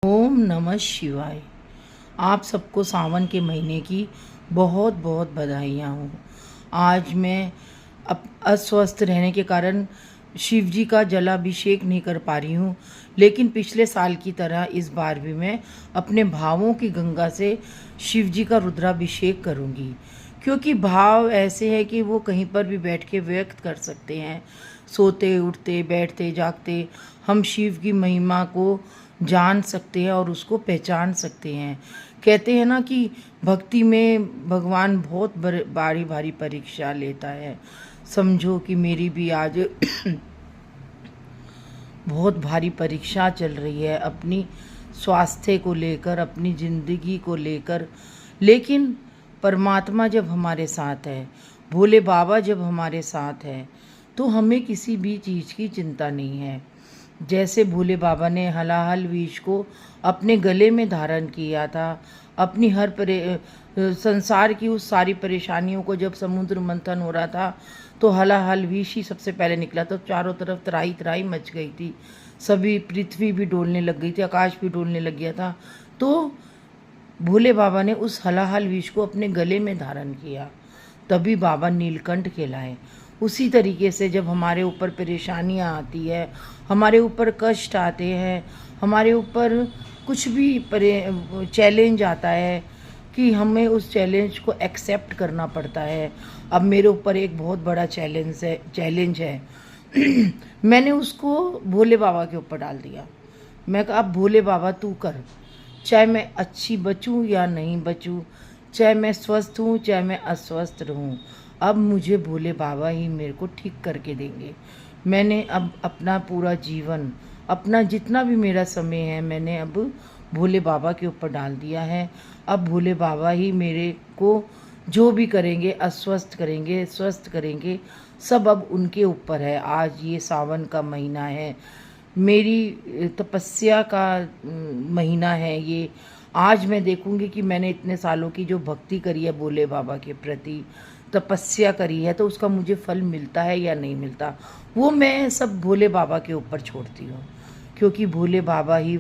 ओम नमः शिवाय। आप सबको सावन के महीने की बहुत बहुत बधाइयाँ हो। आज मैं अस्वस्थ रहने के कारण शिव जी का जलाभिषेक नहीं कर पा रही हूँ, लेकिन पिछले साल की तरह इस बार भी मैं अपने भावों की गंगा से शिव जी का रुद्राभिषेक करूँगी, क्योंकि भाव ऐसे है कि वो कहीं पर भी बैठ के व्यक्त कर सकते हैं। सोते उठते बैठते जागते हम शिव की महिमा को जान सकते हैं और उसको पहचान सकते हैं। कहते हैं ना कि भक्ति में भगवान बहुत भारी भारी परीक्षा लेता है। समझो कि मेरी भी आज बहुत भारी परीक्षा चल रही है, अपनी स्वास्थ्य को लेकर, अपनी ज़िंदगी को लेकर। लेकिन परमात्मा जब हमारे साथ है, भोले बाबा जब हमारे साथ है, तो हमें किसी भी चीज़ की चिंता नहीं है। जैसे भोले बाबा ने हलाहल विष को अपने गले में धारण किया था, अपनी संसार की उस सारी परेशानियों को जब समुद्र मंथन हो रहा था तो हलाहल विष ही सबसे पहले निकला, तो चारों तरफ त्राही त्राही मच गई थी। सभी पृथ्वी भी डोलने लग गई थी, आकाश भी डोलने लग गया था। तो भोले बाबा ने उस हलाहल विष को अपने गले में धारण किया, तभी बाबा नीलकंठ कहलाए। उसी तरीके से जब हमारे ऊपर परेशानियां आती है, हमारे ऊपर कष्ट आते हैं, हमारे ऊपर कुछ भी चैलेंज आता है, कि हमें उस चैलेंज को एक्सेप्ट करना पड़ता है। अब मेरे ऊपर एक बहुत बड़ा चैलेंज है मैंने उसको भोले बाबा के ऊपर डाल दिया। मैं कहा, अब भोले बाबा तू कर, चाहे मैं अच्छी बचूं या नहीं बचूं, चाहे मैं स्वस्थ हूँ चाहे मैं अस्वस्थ रहूँ, अब मुझे भोले बाबा ही मेरे को ठीक करके देंगे। मैंने अब अपना पूरा जीवन, अपना जितना भी मेरा समय है, मैंने अब भोले बाबा के ऊपर डाल दिया है। अब भोले बाबा ही मेरे को जो भी करेंगे, अस्वस्थ करेंगे, स्वस्थ करेंगे, सब अब उनके ऊपर है। आज ये सावन का महीना है, मेरी तपस्या का महीना है ये। आज मैं देखूंगी कि मैंने इतने सालों की जो भक्ति करी है भोले बाबा के प्रति, तपस्या करी है, तो उसका मुझे फल मिलता है या नहीं मिलता, वो मैं सब भोले बाबा के ऊपर छोड़ती हूँ। क्योंकि भोले बाबा ही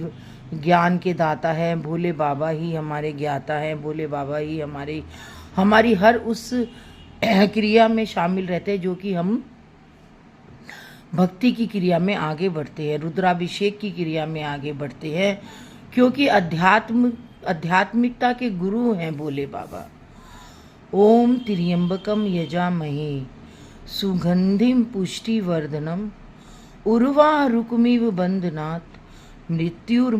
ज्ञान के दाता है, भोले बाबा ही हमारे ज्ञाता हैं, भोले बाबा ही हमारी हर उस क्रिया में शामिल रहते हैं जो कि हम भक्ति की क्रिया में आगे बढ़ते हैं, रुद्राभिषेक की क्रिया में आगे बढ़ते हैं, क्योंकि आध्यात्मिकता के गुरु हैं भोले बाबा। ओम त्र्यंबकम यजामहे सुगंधिम पुष्टिवर्धनम उर्वारुकमिव बंधनात् मृत्युर